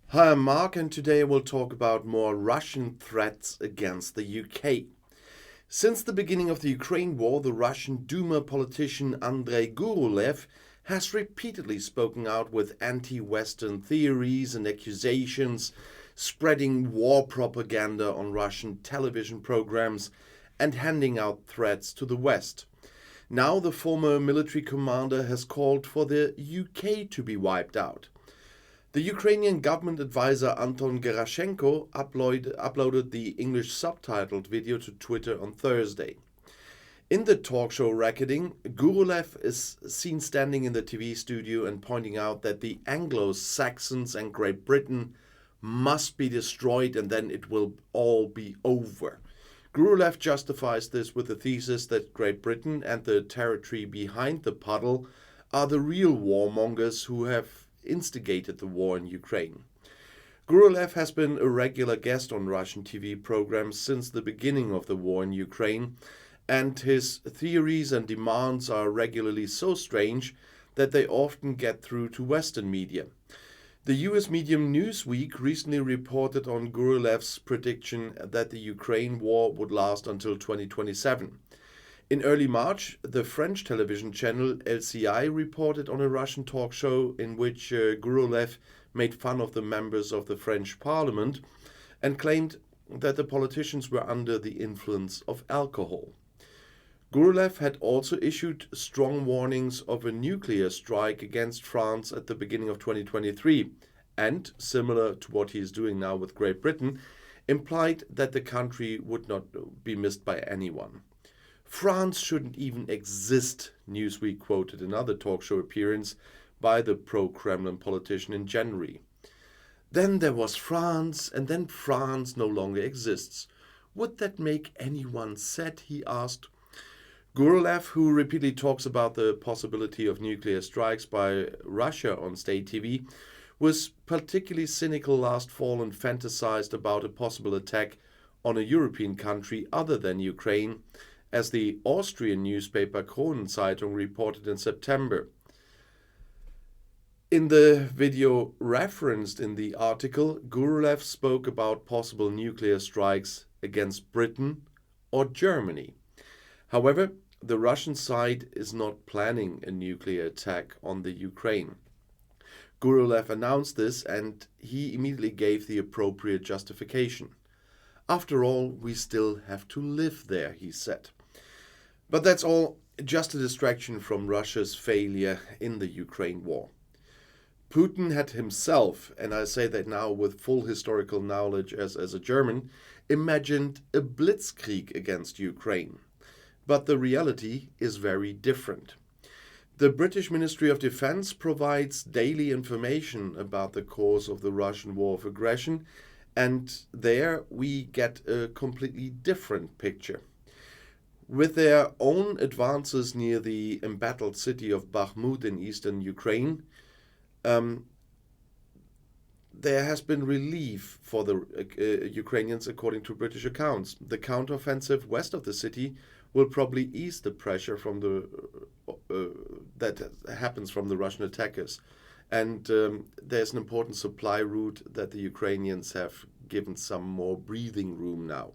Hi, I'm Mark, and today we'll talk about more Russian threats against the UK. Since the beginning of the Ukraine war, the Russian Duma politician Andrei Gurulev has repeatedly spoken out with anti Western theories and accusations, spreading war propaganda on Russian television programs and handing out threats to the West. Now, the former military commander has called for the UK to be wiped out. The Ukrainian government advisor Anton Gerashenko uploaded the English subtitled video to Twitter on Thursday. In the talk show recording, Gurulev is seen standing in the TV studio and pointing out that the Anglo-Saxons and Great Britain must be destroyed and then it will all be over. Gurulev justifies this with the thesis that Great Britain and the territory behind the puddle are the real warmongers who have instigated the war in Ukraine. Gurulev has been a regular guest on Russian TV programs since the beginning of the war in Ukraine, and his theories and demands are regularly so strange that they often get through to Western media. The US medium Newsweek recently reported on Gurulev's prediction that the Ukraine war would last until 2027. In early March, the French television channel LCI reported on a Russian talk show in which Gurulev made fun of the members of the French parliament and claimed that the politicians were under the influence of alcohol. Gurulev had also issued strong warnings of a nuclear strike against France at the beginning of 2023 and, similar to what he is doing now with Great Britain, implied that the country would not be missed by anyone. France shouldn't even exist, Newsweek quoted another talk show appearance by the pro-Kremlin politician in January. Then there was France, and then France no longer exists. Would that make anyone sad, he asked. Gurulev, who repeatedly talks about the possibility of nuclear strikes by Russia on state TV, was particularly cynical last fall and fantasized about a possible attack on a European country other than Ukraine, as the Austrian newspaper Kronenzeitung reported in September. In the video referenced in the article, Gurulev spoke about possible nuclear strikes against Britain or Germany. However, the Russian side is not planning a nuclear attack on the Ukraine. Gurulev announced this and he immediately gave the appropriate justification. After all, we still have to live there, he said. But that's all just a distraction from Russia's failure in the Ukraine war. Putin had himself, and I say that now with full historical knowledge as a German, imagined a blitzkrieg against Ukraine. But the reality is very different. The British Ministry of Defense provides daily information about the course of the Russian war of aggression, and there we get a completely different picture. With their own advances near the embattled city of Bakhmut in eastern Ukraine, there has been relief for the Ukrainians according to British accounts. The counteroffensive west of the city will probably ease the pressure from that happens from the Russian attackers. And there's an important supply route that the Ukrainians have given some more breathing room now.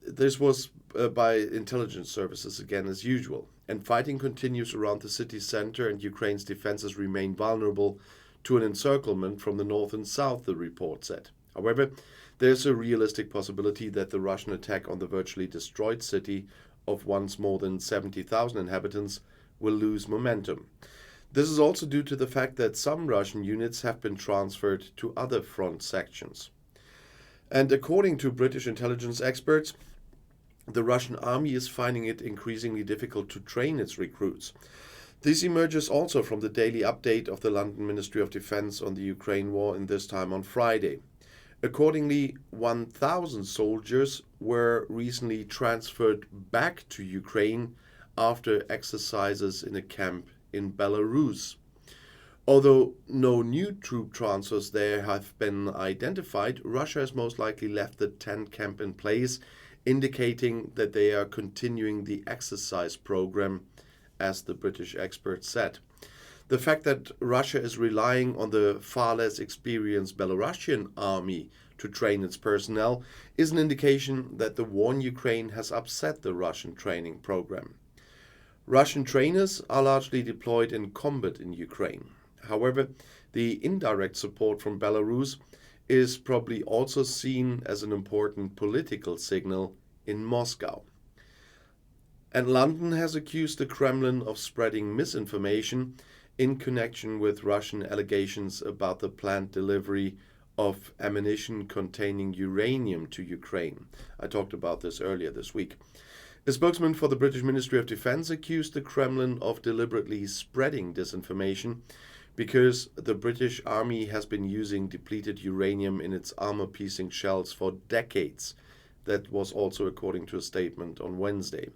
This was by intelligence services again as usual. And fighting continues around the city center and Ukraine's defenses remain vulnerable to an encirclement from the north and south, the report said. However, there's a realistic possibility that the Russian attack on the virtually destroyed city of once more than 70,000 inhabitants will lose momentum. This is also due to the fact that some Russian units have been transferred to other front sections. And according to British intelligence experts, the Russian army is finding it increasingly difficult to train its recruits. This emerges also from the daily update of the London Ministry of Defense on the Ukraine war, and this time on Friday. Accordingly, 1,000 soldiers were recently transferred back to Ukraine after exercises in a camp in Belarus. Although no new troop transfers there have been identified, Russia has most likely left the tent camp in place, indicating that they are continuing the exercise program, as the British experts said. The fact that Russia is relying on the far less experienced Belarusian army to train its personnel is an indication that the war in Ukraine has upset the Russian training program. Russian trainers are largely deployed in combat in Ukraine. However, the indirect support from Belarus is probably also seen as an important political signal in Moscow. And London has accused the Kremlin of spreading misinformation in connection with Russian allegations about the planned delivery of ammunition containing uranium to Ukraine. I talked about this earlier this week. A spokesman for the British Ministry of Defence accused the Kremlin of deliberately spreading disinformation because the British Army has been using depleted uranium in its armor-piercing shells for decades. That was also according to a statement on Wednesday.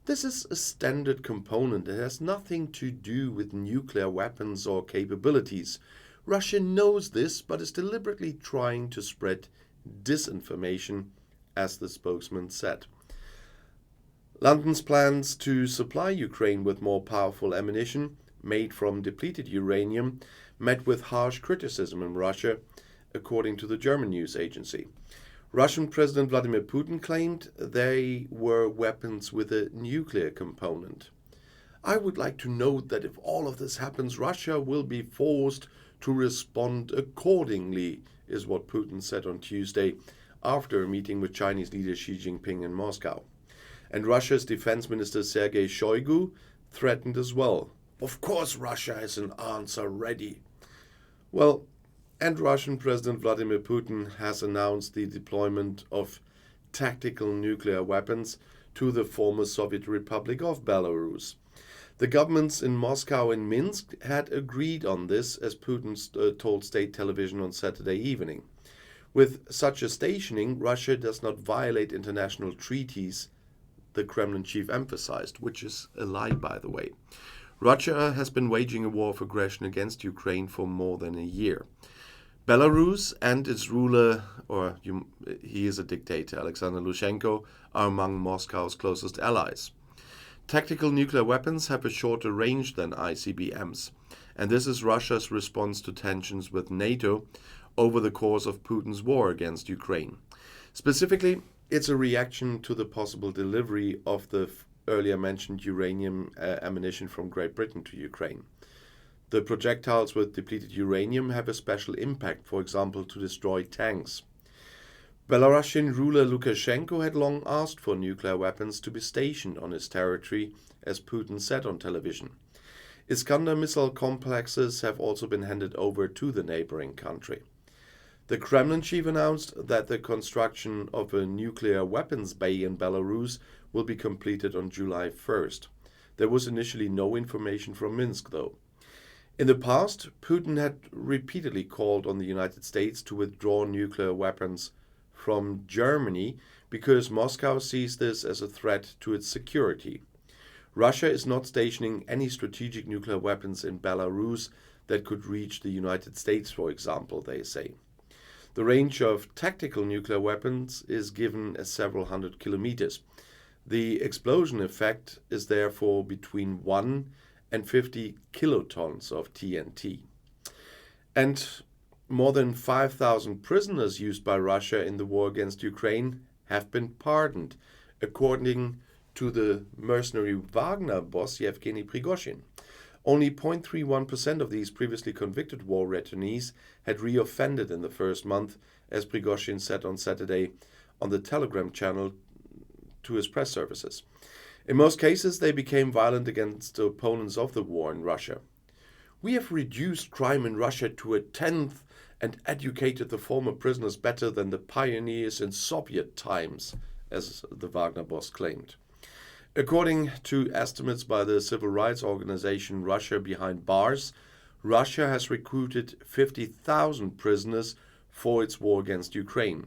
This is a standard component that has nothing to do with nuclear weapons or capabilities. Russia knows this, but is deliberately trying to spread disinformation, as the spokesman said. London's plans to supply Ukraine with more powerful ammunition made from depleted uranium met with harsh criticism in Russia, according to the German news agency. Russian President Vladimir Putin claimed they were weapons with a nuclear component. I would like to note that if all of this happens, Russia will be forced to respond accordingly, is what Putin said on Tuesday after a meeting with Chinese leader Xi Jinping in Moscow. And Russia's defense minister Sergei Shoigu threatened as well. Of course Russia has an answer ready. Well, and Russian President Vladimir Putin has announced the deployment of tactical nuclear weapons to the former Soviet Republic of Belarus. The governments in Moscow and Minsk had agreed on this, as Putin told state television on Saturday evening. With such a stationing, Russia does not violate international treaties, the Kremlin chief emphasized, which is a lie, by the way. Russia has been waging a war of aggression against Ukraine for more than a year. Belarus and its ruler, he is a dictator, Alexander Lukashenko, are among Moscow's closest allies. Tactical nuclear weapons have a shorter range than ICBMs, and this is Russia's response to tensions with NATO over the course of Putin's war against Ukraine. Specifically, it's a reaction to the possible delivery of the earlier mentioned uranium ammunition from Great Britain to Ukraine. The projectiles with depleted uranium have a special impact, for example, to destroy tanks. Belarusian ruler Lukashenko had long asked for nuclear weapons to be stationed on his territory, as Putin said on television. Iskander missile complexes have also been handed over to the neighboring country. The Kremlin chief announced that the construction of a nuclear weapons bay in Belarus will be completed on July 1st. There was initially no information from Minsk, though. In the past, Putin had repeatedly called on the United States to withdraw nuclear weapons from Germany because Moscow sees this as a threat to its security. Russia is not stationing any strategic nuclear weapons in Belarus that could reach the United States, for example, they say. The range of tactical nuclear weapons is given as several hundred kilometers. The explosion effect is therefore between 1 and 50 kilotons of TNT. And more than 5,000 prisoners used by Russia in the war against Ukraine have been pardoned, according to the mercenary Wagner boss Yevgeny Prigozhin. Only 0.31% of these previously convicted war returnees had reoffended in the first month, as Prigozhin said on Saturday on the Telegram channel to his press services. In most cases, they became violent against the opponents of the war in Russia. We have reduced crime in Russia to a tenth and educated the former prisoners better than the pioneers in Soviet times, as the Wagner boss claimed. According to estimates by the civil rights organization Russia Behind Bars, Russia has recruited 50,000 prisoners for its war against Ukraine.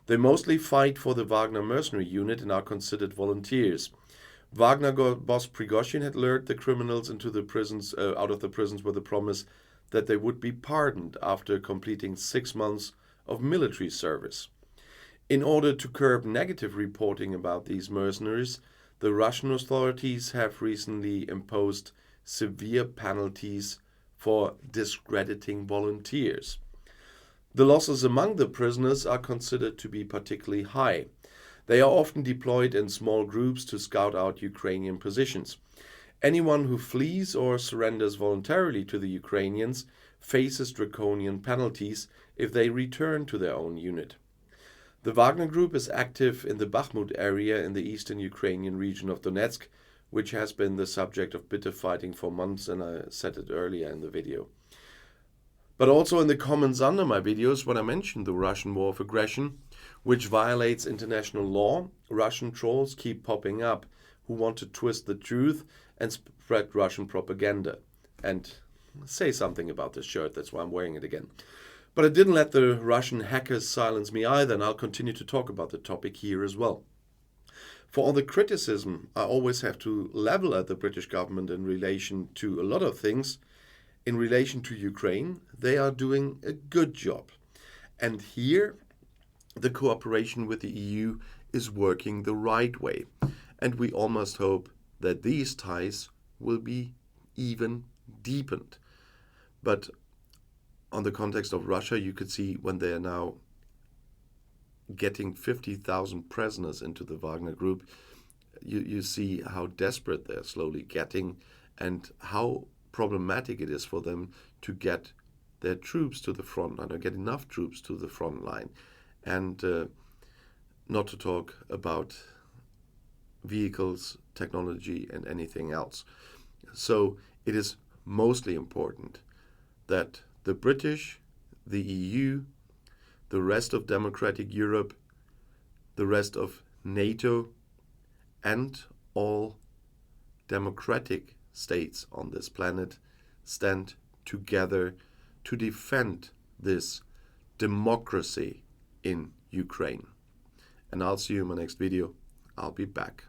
They mostly fight for the Wagner mercenary unit and are considered volunteers. Wagner boss Prigozhin had lured the criminals into the prisons, out of the prisons with the promise that they would be pardoned after completing 6 months of military service. In order to curb negative reporting about these mercenaries, the Russian authorities have recently imposed severe penalties for discrediting volunteers. The losses among the prisoners are considered to be particularly high. They are often deployed in small groups to scout out Ukrainian positions. Anyone who flees or surrenders voluntarily to the Ukrainians faces draconian penalties if they return to their own unit. The Wagner Group is active in the Bakhmut area in the eastern Ukrainian region of Donetsk, which has been the subject of bitter fighting for months, and I said it earlier in the video. But also in the comments under my videos, when I mentioned the Russian war of aggression, which violates international law, Russian trolls keep popping up who want to twist the truth and spread Russian propaganda. And say something about this shirt, that's why I'm wearing it again. But I didn't let the Russian hackers silence me either, and I'll continue to talk about the topic here as well. For all the criticism I always have to level at the British government in relation to a lot of things, in relation to Ukraine, they are doing a good job. And here, the cooperation with the EU is working the right way. And we almost hope that these ties will be even deepened. But on the context of Russia, you could see when they are now getting 50,000 prisoners into the Wagner Group, you see how desperate they're slowly getting and how problematic it is for them to get their troops to the front line or get enough troops to the front line. And not to talk about vehicles, technology, and anything else. So it is mostly important that the British, the EU, the rest of democratic Europe, the rest of NATO, and all democratic states on this planet stand together to defend this democracy in Ukraine. And I'll see you in my next video. I'll be back.